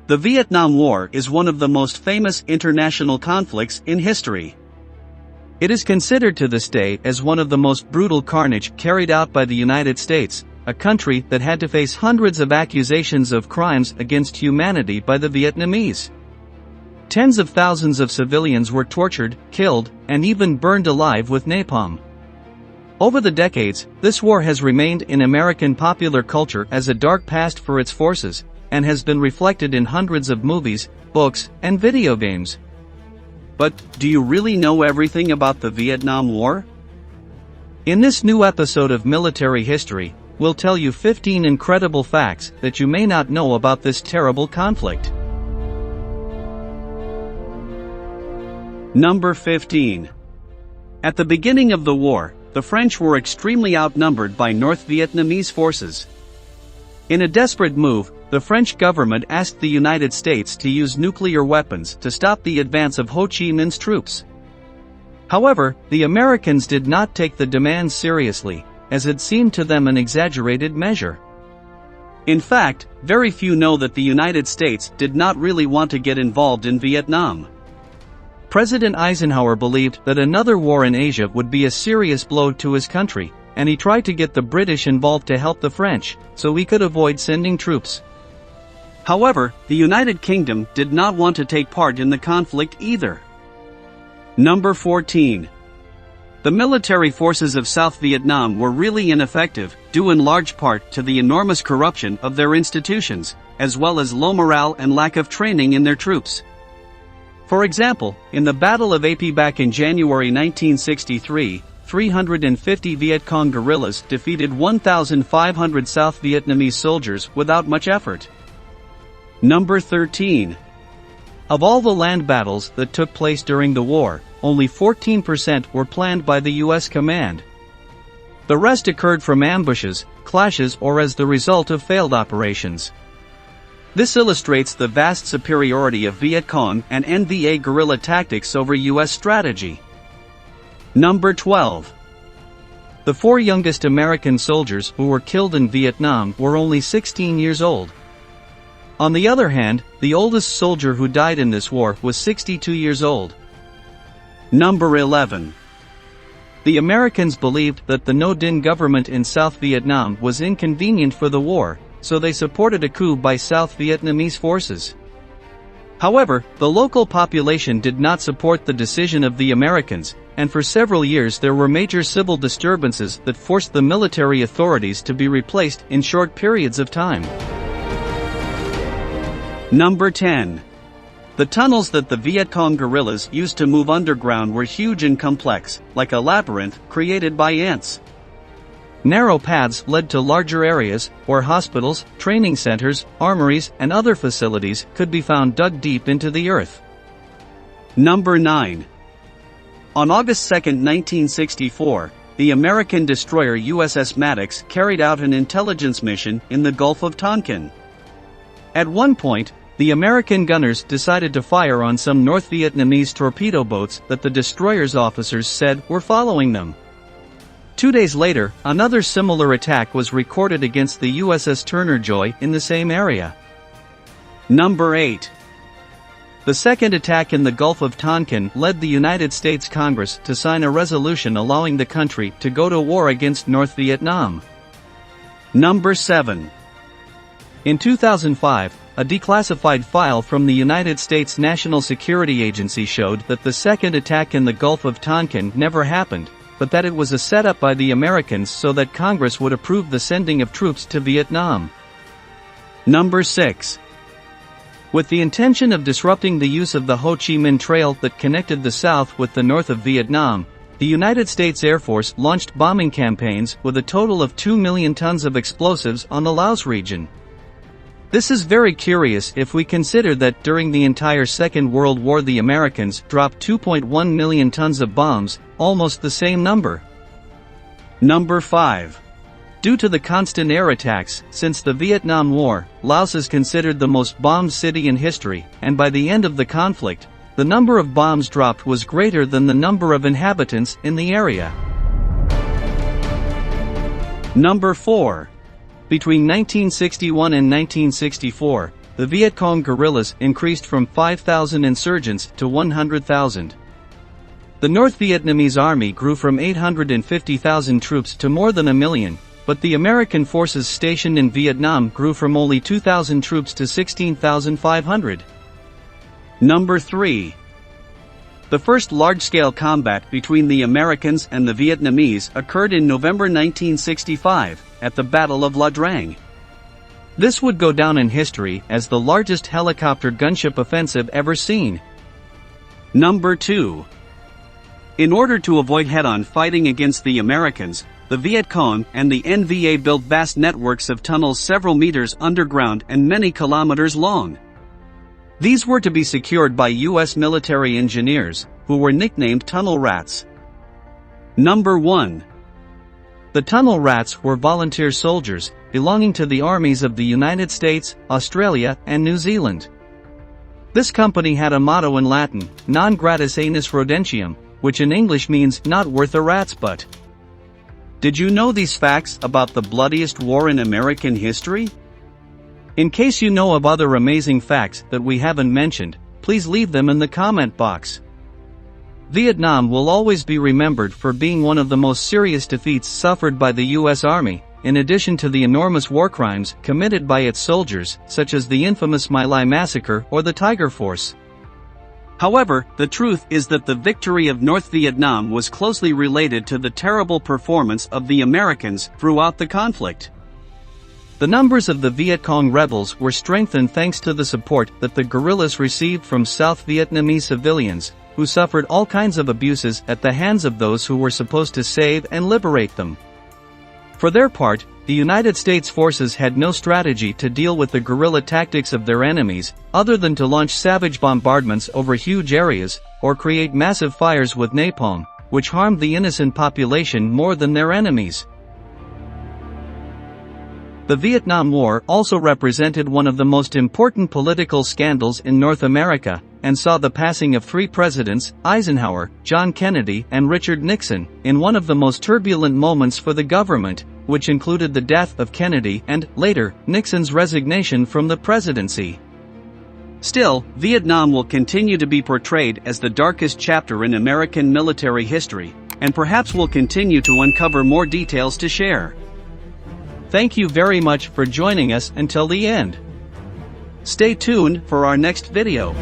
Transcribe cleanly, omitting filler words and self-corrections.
The Vietnam War is one of the most famous international conflicts in history. It is considered to this day as one of the most brutal carnage carried out by the United States, a country that had to face hundreds of accusations of crimes against humanity by the Vietnamese. Tens of thousands of civilians were tortured, killed, and even burned alive with napalm. Over the decades, this war has remained in American popular culture as a dark past for its forces, and has been reflected in hundreds of movies, books, and video games. But, do you really know everything about the Vietnam War? In this new episode of Military History, we'll tell you 15 incredible facts that you may not know about this terrible conflict. Number 15. At the beginning of the war, the French were extremely outnumbered by North Vietnamese forces. In a desperate move, the French government asked the United States to use nuclear weapons to stop the advance of Ho Chi Minh's troops. However, the Americans did not take the demands seriously, as it seemed to them an exaggerated measure. In fact, very few know that the United States did not really want to get involved in Vietnam. President Eisenhower believed that another war in Asia would be a serious blow to his country, and he tried to get the British involved to help the French, so he could avoid sending troops. However, the United Kingdom did not want to take part in the conflict either. Number 14. The military forces of South Vietnam were really ineffective, due in large part to the enormous corruption of their institutions, as well as low morale and lack of training in their troops. For example, in the Battle of AP back in January 1963, 350 Viet Cong guerrillas defeated 1,500 South Vietnamese soldiers without much effort. Number 13. Of all the land battles that took place during the war, only 14% were planned by the U.S. command. The rest occurred from ambushes, clashes, or as the result of failed operations. This illustrates the vast superiority of Viet Cong and NVA guerrilla tactics over U.S. strategy. Number 12. The 4 youngest American soldiers who were killed in Vietnam were only 16 years old. On the other hand, the oldest soldier who died in this war was 62 years old. Number 11. The Americans believed that the No Dinh government in South Vietnam was inconvenient for the war, so they supported a coup by South Vietnamese forces. However, the local population did not support the decision of the Americans, and for several years there were major civil disturbances that forced the military authorities to be replaced in short periods of time. Number 10. The tunnels that the Viet Cong guerrillas used to move underground were huge and complex, like a labyrinth created by ants. Narrow paths led to larger areas, where hospitals, training centers, armories, and other facilities could be found dug deep into the earth. Number 9. On August 2, 1964, the American destroyer USS Maddox carried out an intelligence mission in the Gulf of Tonkin. At one point, the American gunners decided to fire on some North Vietnamese torpedo boats that the destroyer's officers said were following them. 2 days later, another similar attack was recorded against the USS Turner Joy in the same area. Number 8. The second attack in the Gulf of Tonkin led the United States Congress to sign a resolution allowing the country to go to war against North Vietnam. Number 7. In 2005, a declassified file from the United States National Security Agency showed that the second attack in the Gulf of Tonkin never happened, but that it was a setup by the Americans so that Congress would approve the sending of troops to Vietnam. Number 6. With the intention of disrupting the use of the Ho Chi Minh Trail that connected the south with the north of Vietnam, the United States Air Force launched bombing campaigns with a total of 2 million tons of explosives on the Laos region. This is very curious if we consider that during the entire Second World War the Americans dropped 2.1 million tons of bombs, almost the same number. Number 5. Due to the constant air attacks since the Vietnam War, Laos is considered the most bombed city in history, and by the end of the conflict, the number of bombs dropped was greater than the number of inhabitants in the area. Number 4. Between 1961 and 1964, the Viet Cong guerrillas increased from 5,000 insurgents to 100,000. The North Vietnamese army grew from 850,000 troops to more than 1 million, but the American forces stationed in Vietnam grew from only 2,000 troops to 16,500. Number 3. The first large-scale combat between the Americans and the Vietnamese occurred in November 1965, at the Battle of La Drang. This would go down in history as the largest helicopter gunship offensive ever seen. Number 2. In order to avoid head-on fighting against the Americans, the Viet Cong and the NVA built vast networks of tunnels several meters underground and many kilometers long. These were to be secured by U.S. military engineers, who were nicknamed tunnel rats. Number 1. The tunnel rats were volunteer soldiers, belonging to the armies of the United States, Australia, and New Zealand. This company had a motto in Latin, non gratis anus rodentium, which in English means not worth a rat's butt. Did you know these facts about the bloodiest war in American history? In case you know of other amazing facts that we haven't mentioned, please leave them in the comment box. Vietnam will always be remembered for being one of the most serious defeats suffered by the U.S. Army, in addition to the enormous war crimes committed by its soldiers, such as the infamous My Lai massacre or the Tiger Force. However, the truth is that the victory of North Vietnam was closely related to the terrible performance of the Americans throughout the conflict. The numbers of the Viet Cong rebels were strengthened thanks to the support that the guerrillas received from South Vietnamese civilians, who suffered all kinds of abuses at the hands of those who were supposed to save and liberate them. For their part, the United States forces had no strategy to deal with the guerrilla tactics of their enemies, other than to launch savage bombardments over huge areas, or create massive fires with napalm, which harmed the innocent population more than their enemies. The Vietnam War also represented one of the most important political scandals in North America, and saw the passing of 3 presidents, Eisenhower, John Kennedy, and Richard Nixon, in one of the most turbulent moments for the government, which included the death of Kennedy and, later, Nixon's resignation from the presidency. Still, Vietnam will continue to be portrayed as the darkest chapter in American military history, and perhaps we'll continue to uncover more details to share. Thank you very much for joining us until the end. Stay tuned for our next video.